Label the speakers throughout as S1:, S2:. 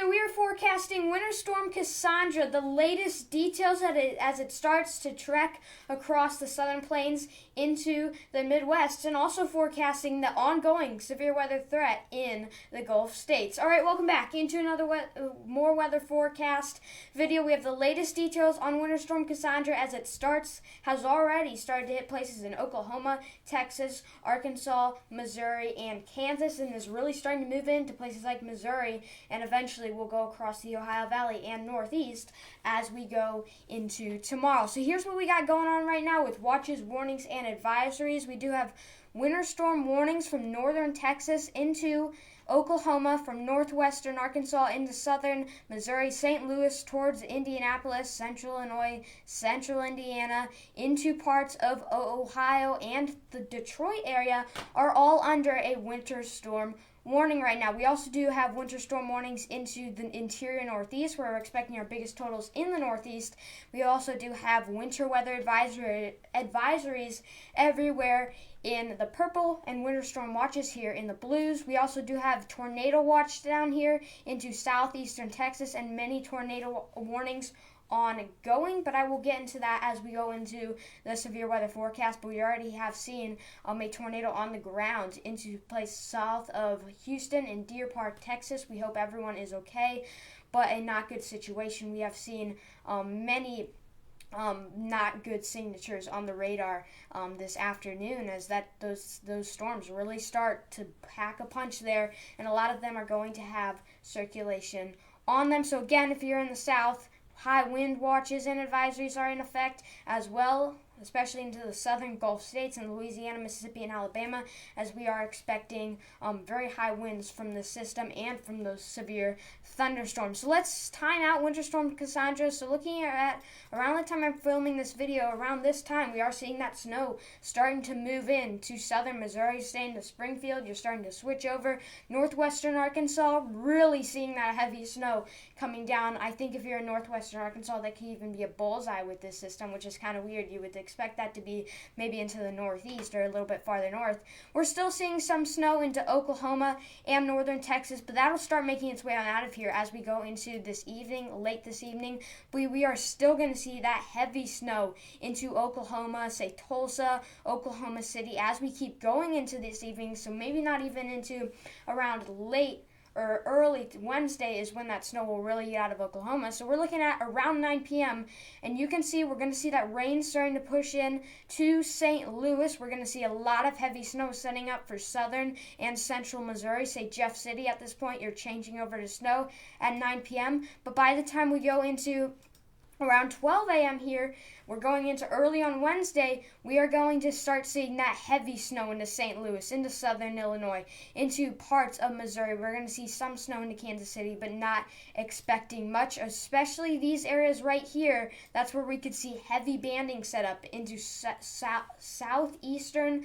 S1: So we are forecasting Winter Storm Kassandra, the latest details as it starts to trek across the southern plains into the Midwest, and also forecasting the ongoing severe weather threat in the Gulf states. All right, welcome back into another more weather forecast video. We have the latest details on Winter Storm Kassandra as it has already started to hit places in Oklahoma, Texas, Arkansas, Missouri, and Kansas, and is really starting to move into places like Missouri, and eventually will go across the Ohio Valley and Northeast as we go into tomorrow. So here's what we got going on right now with watches, warnings, and advisories. We do have winter storm warnings from northern Texas into Oklahoma, from northwestern Arkansas into southern Missouri, St. Louis towards Indianapolis, central Illinois, central Indiana, into parts of Ohio and the Detroit area are all under a winter storm warning right now. We also do have winter storm warnings into the interior Northeast, where we're expecting our biggest totals in the Northeast. We also do have winter weather advisories everywhere in the purple, and winter storm watches here in the blues. We also do have tornado watch down here into southeastern Texas, and many tornado warnings ongoing, but I will get into that as we go into the severe weather forecast. But we already have seen a tornado on the ground into place south of Houston in Deer Park, Texas. We hope everyone is okay, but a not good situation. We have seen many not good signatures on the radar this afternoon, as those storms really start to pack a punch there, and a lot of them are going to have circulation on them. So again, if you're in the south, high wind watches and advisories are in effect as well, especially into the southern Gulf states and Louisiana, Mississippi, and Alabama, as we are expecting very high winds from the system and from those severe thunderstorms. So let's time out Winter Storm Kassandra. So looking at around the time I'm filming this video, around this time, we are seeing that snow starting to move in to southern Missouri, staying to Springfield. You're starting to switch over. Northwestern Arkansas, really seeing that heavy snow coming down. I think if you're in northwestern Arkansas, that could even be a bullseye with this system, which is kind of weird. You would expect that to be maybe into the northeast or a little bit farther north. We're still seeing some snow into Oklahoma and northern Texas, but that'll start making its way on out of here as we go into this evening, late this evening. We are still going to see that heavy snow into Oklahoma, say Tulsa, Oklahoma City, as we keep going into this evening. So maybe not even into around late or early Wednesday is when that snow will really get out of Oklahoma. So we're looking at around 9 p.m., and you can see we're going to see that rain starting to push in to St. Louis. We're going to see a lot of heavy snow setting up for southern and central Missouri. Say Jeff City at this point, you're changing over to snow at 9 p.m. But by the time we go into around 12 a.m. here, we're going into early on Wednesday, we are going to start seeing that heavy snow into St. Louis, into southern Illinois, into parts of Missouri. We're going to see some snow into Kansas City, but not expecting much, especially these areas right here. That's where we could see heavy banding set up into southeastern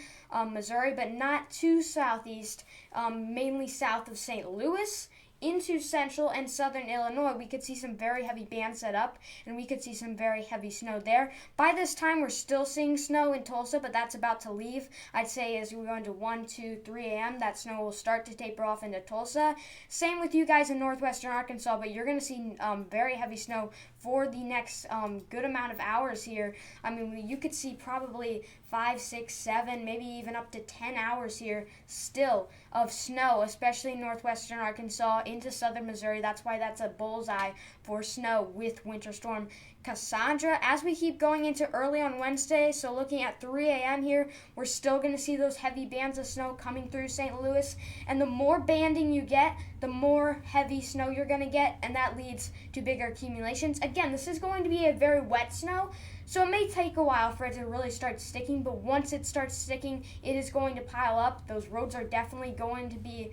S1: Missouri, but not too southeast, mainly south of St. Louis. Into central and southern Illinois, we could see some very heavy bands set up, and we could see some very heavy snow there. By this time, we're still seeing snow in Tulsa, but that's about to leave. I'd say as we go into 1, 2, 3 a.m., that snow will start to taper off into Tulsa. Same with you guys in northwestern Arkansas, but you're going to see very heavy snow for the next good amount of hours here. I mean, you could see probably 5, 6, 7, maybe even up to 10 hours here still of snow, especially in northwestern Arkansas into southern Missouri. That's why that's a bullseye for snow with Winter Storm Kassandra. As we keep going into early on Wednesday, so looking at 3 a.m. here, we're still going to see those heavy bands of snow coming through St. Louis, and the more banding you get, the more heavy snow you're going to get, and that leads to bigger accumulations. Again, this is going to be a very wet snow, so it may take a while for it to really start sticking, but once it starts sticking, it is going to pile up. Those roads are definitely going to be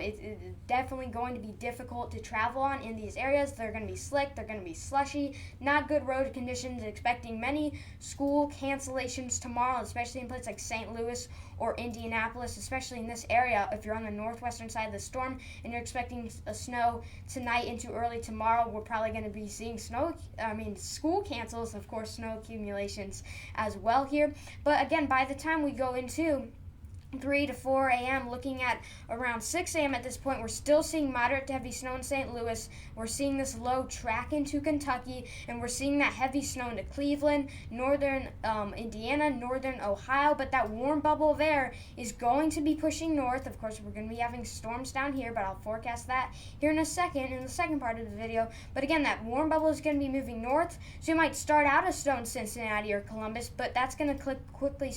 S1: it's definitely going to be difficult to travel on in these areas. They're going to be slick. They're going to be slushy. Not good road conditions. Expecting many school cancellations tomorrow, especially in places like St. Louis or Indianapolis, especially in this area. If you're on the northwestern side of the storm and you're expecting a snow tonight into early tomorrow, we're probably going to be seeing school cancels, of course, snow accumulations as well here. But again, by the time we go into 3 to 4 a.m. Looking at around 6 a.m. at this point, we're still seeing moderate to heavy snow in St. Louis. We're seeing this low track into Kentucky, and we're seeing that heavy snow into Cleveland, northern Indiana, northern Ohio. But that warm bubble of air is going to be pushing north. Of course, we're going to be having storms down here, but I'll forecast that here in a second, in the second part of the video. But again, that warm bubble is going to be moving north, so you might start out a snow in Cincinnati or Columbus, but that's going to quickly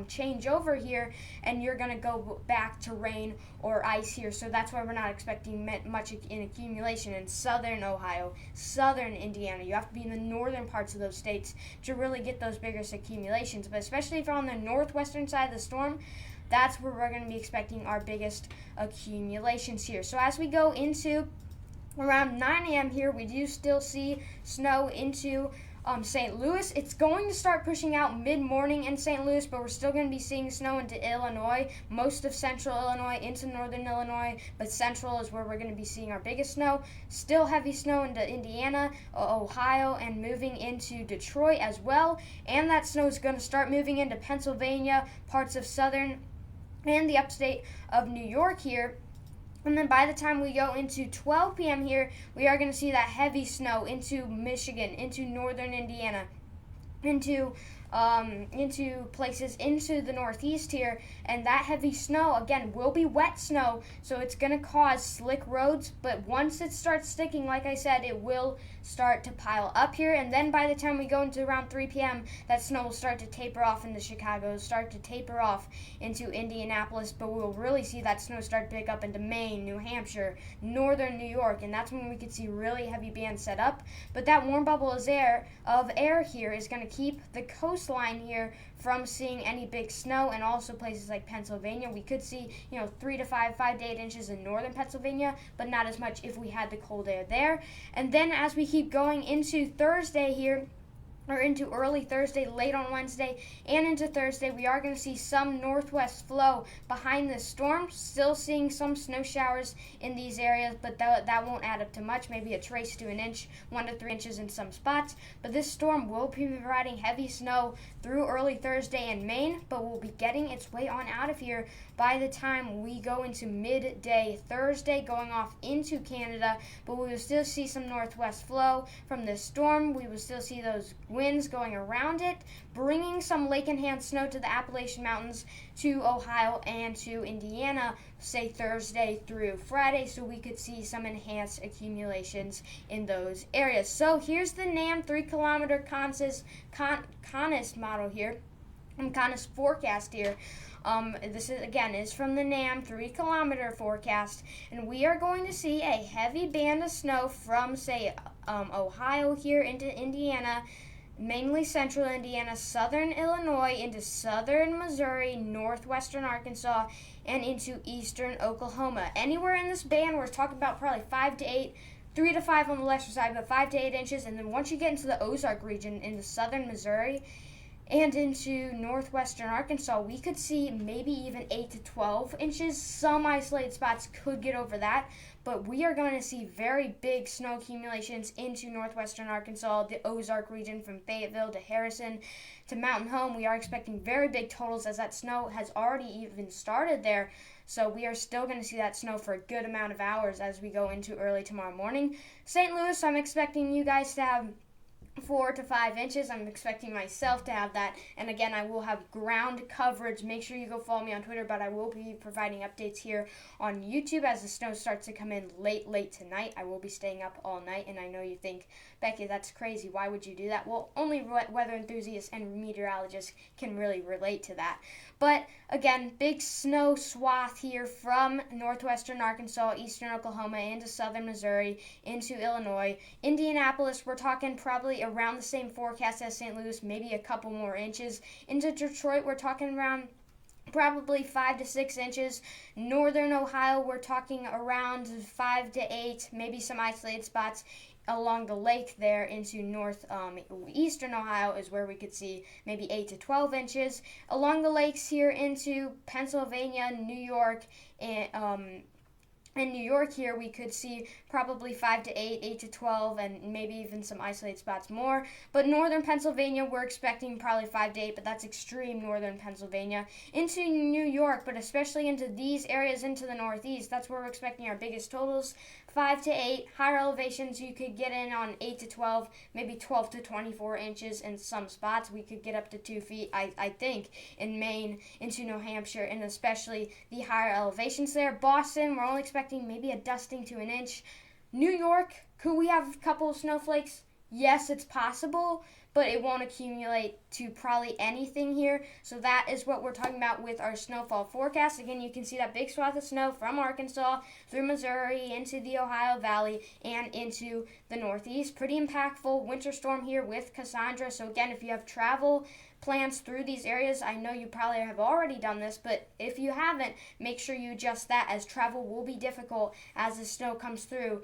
S1: change over here, and you're going to go back to rain or ice here. So that's why we're not expecting much in accumulation in southern Ohio, southern Indiana. You have to be in the northern parts of those states to really get those biggest accumulations. But especially if you're on the northwestern side of the storm, that's where we're going to be expecting our biggest accumulations here. So as we go into around 9 a.m. here, we do still see snow into St. Louis. It's going to start pushing out mid-morning in St. Louis, but we're still going to be seeing snow into Illinois, most of central Illinois, into northern Illinois, but central is where we're going to be seeing our biggest snow. Still heavy snow into Indiana, Ohio, and moving into Detroit as well. And that snow is going to start moving into Pennsylvania, parts of southern and the upstate of New York here. And then by the time we go into 12 p.m. here, we are going to see that heavy snow into Michigan, into northern Indiana, into places into the northeast here. And that heavy snow, again, will be wet snow, so it's going to cause slick roads. But once it starts sticking, like I said, it will start to pile up here. And then by the time we go into around 3 p.m., that snow will start to taper off into Chicago, start to taper off into Indianapolis. But we'll really see that snow start to pick up into Maine, New Hampshire, northern New York. And that's when we could see really heavy bands set up. But that warm bubble of air here is going to keep the coastline here from seeing any big snow. And also places like Pennsylvania, we could see 3 to 5 to 8 inches in northern Pennsylvania, but not as much if we had the cold air there. And then as we keep going into Thursday here, or into early Thursday, late on Wednesday, and into Thursday, we are going to see some northwest flow behind this storm. Still seeing some snow showers in these areas, but that won't add up to much. Maybe a trace to an inch, 1 to 3 inches in some spots. But this storm will be providing heavy snow through early Thursday in Maine, but will be getting its way on out of here by the time we go into midday Thursday, going off into Canada. But we will still see some northwest flow from this storm. We will still see those winds going around it, bringing some lake-enhanced snow to the Appalachian Mountains, to Ohio, and to Indiana, say Thursday through Friday, so we could see some enhanced accumulations in those areas. So here's the NAM 3-kilometer CONUS model here, and CONUS forecast here. This is from the NAM 3-kilometer forecast, and we are going to see a heavy band of snow from, say, Ohio here into Indiana, mainly central Indiana, southern Illinois, into southern Missouri, northwestern Arkansas, and into eastern Oklahoma. Anywhere in this band, we're talking about probably 5 to 8, 3 to 5 on the lesser side, but 5 to 8 inches. And then once you get into the Ozark region, into southern Missouri, and into northwestern Arkansas, we could see maybe even 8 to 12 inches. Some isolated spots could get over that, but we are going to see very big snow accumulations into northwestern Arkansas, the Ozark region from Fayetteville to Harrison to Mountain Home. We are expecting very big totals, as that snow has already even started there. So we are still going to see that snow for a good amount of hours as we go into early tomorrow morning. St. Louis, I'm expecting you guys to have 4 to 5 inches. I'm expecting myself to have that. And again, I will have ground coverage. Make sure you go follow me on Twitter, but I will be providing updates here on YouTube as the snow starts to come in late tonight. I will be staying up all night, and I know you think, Becky, that's crazy. Why would you do that? Well, only weather enthusiasts and meteorologists can really relate to that. But again, big snow swath here from northwestern Arkansas, eastern Oklahoma, into southern Missouri, into Illinois. Indianapolis, we're talking probably around the same forecast as St. Louis, maybe a couple more inches. Into Detroit, we're talking around probably 5 to 6 inches. Northern Ohio, we're talking around 5 to 8, maybe some isolated spots along the lake there. Into eastern Ohio is where we could see maybe 8 to 12 inches. Along the lakes here into Pennsylvania, New York, and In New York here, we could see probably 5 to 8, 8 to 12, and maybe even some isolated spots more. But northern Pennsylvania, we're expecting probably 5 to 8, but that's extreme northern Pennsylvania. Into New York, but especially into these areas into the northeast, that's where we're expecting our biggest totals. 5 to 8, higher elevations, you could get in on 8 to 12, maybe 12 to 24 inches in some spots. We could get up to 2 feet, I think, in Maine, into New Hampshire, and especially the higher elevations there. Boston, we're only expecting maybe a dusting to an inch. New York, could we have a couple of snowflakes? Yes, it's possible, but it won't accumulate to probably anything here. So that is what we're talking about with our snowfall forecast. Again, you can see that big swath of snow from Arkansas through Missouri into the Ohio Valley and into the Northeast. Pretty impactful winter storm here with Kassandra. So again, if you have travel plans through these areas, I know you probably have already done this, but if you haven't, make sure you adjust that, as travel will be difficult as the snow comes through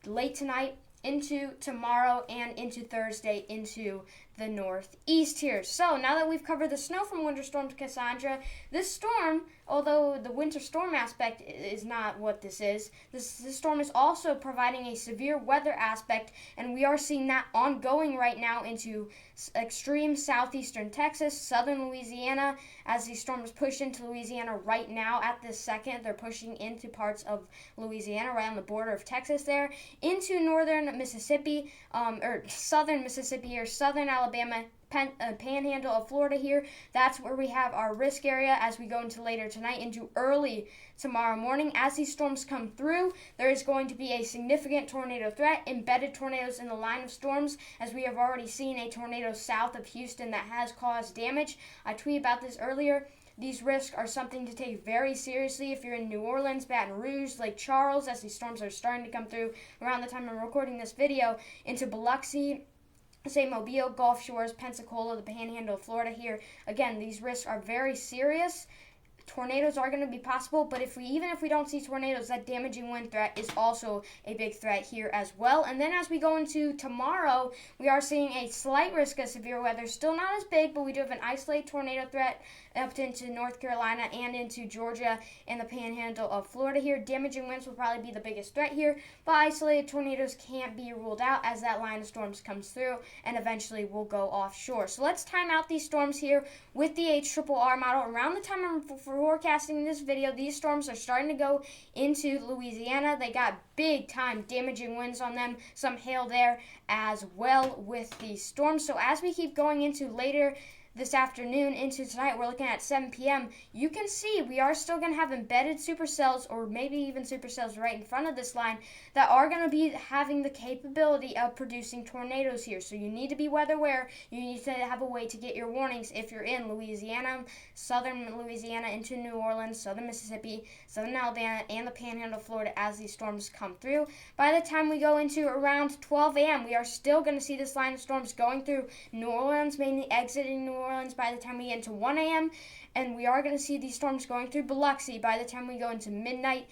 S1: late tonight, into tomorrow, and into Thursday into the northeast here. So now that we've covered the snow from Winter Storm Kassandra, this storm, although the winter storm aspect is not what this is, this storm is also providing a severe weather aspect, and we are seeing that ongoing right now into extreme southeastern Texas, southern Louisiana, as these storms push into Louisiana right now at this second. They're pushing into parts of Louisiana right on the border of Texas there, into northern Mississippi, or southern Mississippi or southern Alabama, panhandle of Florida here. That's where we have our risk area as we go into later tonight into early tomorrow morning. As these storms come through, there is going to be a significant tornado threat, embedded tornadoes in the line of storms, as we have already seen a tornado south of Houston that has caused damage. I tweeted about this earlier. These risks are something to take very seriously if you're in New Orleans, Baton Rouge, Lake Charles, as these storms are starting to come through around the time I'm recording this video, into Biloxi, say Mobile, Gulf Shores, Pensacola, the panhandle of Florida here. Again, these risks are very serious. Tornadoes are going to be possible, but even if we don't see tornadoes, that damaging wind threat is also a big threat here as well. And then as we go into tomorrow, we are seeing a slight risk of severe weather. Still not as big, but we do have an isolated tornado threat up into North Carolina and into Georgia and the panhandle of Florida here. Damaging winds will probably be the biggest threat here, but isolated tornadoes can't be ruled out as that line of storms comes through and eventually will go offshore. So let's time out these storms here with the HRRR model. Around the time I'm forecasting this video, these storms are starting to go into Louisiana. They got big time damaging winds on them, some hail there as well with these storms. So as we keep going into later this afternoon into tonight, we're looking at 7 p.m., you can see we are still going to have embedded supercells, or maybe even supercells right in front of this line, that are going to be having the capability of producing tornadoes here. So you need to be weather aware. You need to have a way to get your warnings if you're in Louisiana, southern Louisiana into New Orleans, southern Mississippi, southern Alabama, and the panhandle of Florida as these storms come through. By the time we go into around 12 a.m., we are still going to see this line of storms going through New Orleans, mainly exiting New Orleans by the time we get into 1 a.m., and we are going to see these storms going through Biloxi by the time we go into midnight.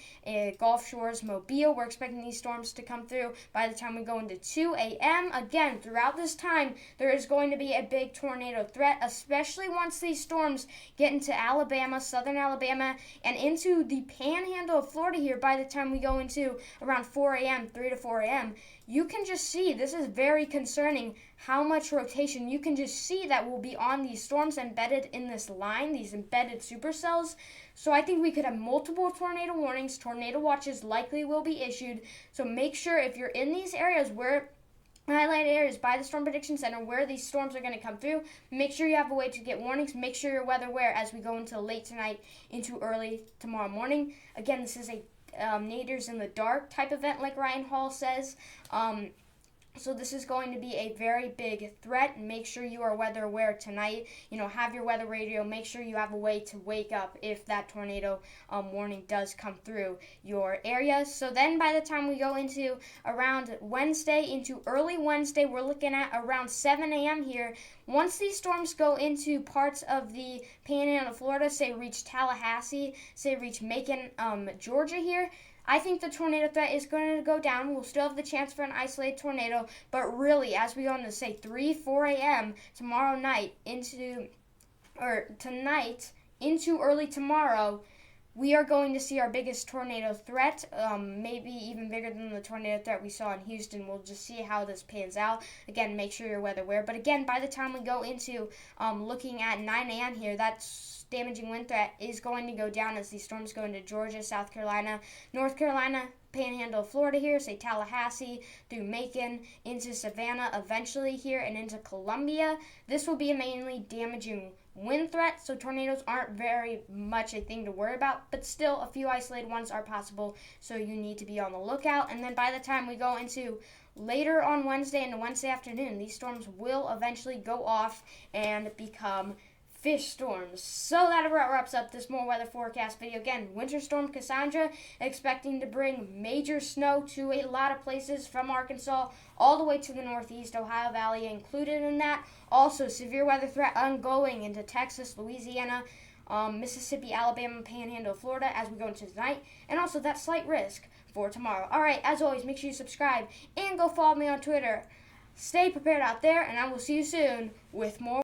S1: Gulf Shores, Mobile, we're expecting these storms to come through by the time we go into 2 a.m. Again, throughout this time, there is going to be a big tornado threat, especially once these storms get into Alabama, southern Alabama, and into the panhandle of Florida here by the time we go into around 4 a.m., 3 to 4 a.m. You can just see, this is very concerning, how much rotation you can just see that will be on these storms embedded in this line, these embedded supercells. So I think we could have multiple tornado warnings. Tornado watches likely will be issued. So make sure if you're in these areas where highlighted areas by the Storm Prediction Center where these storms are going to come through, make sure you have a way to get warnings. Make sure you're weather aware as we go into late tonight into early tomorrow morning. Again, this is a naders in the dark type event, like Ryan Hall says. So this is going to be a very big threat. Make sure you are weather aware tonight. Have your weather radio. Make sure you have a way to wake up if that tornado warning does come through your area. So then by the time we go into around Wednesday, into early Wednesday, we're looking at around 7 a.m. here. Once these storms go into parts of the panhandle of Florida, say reach Tallahassee, say reach Macon, Georgia here, I think the tornado threat is going to go down. We'll still have the chance for an isolated tornado, but really, as we go into, say, 3, 4 a.m. tomorrow night tonight into early tomorrow, we are going to see our biggest tornado threat, maybe even bigger than the tornado threat we saw in Houston. We'll just see how this pans out. Again, make sure you're weather aware. But again, by the time we go into looking at 9 a.m. here, that's damaging wind threat is going to go down as these storms go into Georgia, South Carolina, North Carolina, Panhandle of Florida here, say Tallahassee, through Macon, into Savannah, eventually here, and into Columbia. This will be a mainly damaging wind threat, so tornadoes aren't very much a thing to worry about, but still a few isolated ones are possible, so you need to be on the lookout. And then by the time we go into later on Wednesday and Wednesday afternoon, these storms will eventually go off and become fish storms. So that wraps up this more weather forecast video. Again, Winter Storm Kassandra expecting to bring major snow to a lot of places from Arkansas all the way to the northeast, Ohio Valley included in that. Also, severe weather threat ongoing into Texas, Louisiana, Mississippi, Alabama, Panhandle, Florida as we go into tonight. And also that slight risk for tomorrow. Alright, as always, make sure you subscribe and go follow me on Twitter. Stay prepared out there, and I will see you soon with more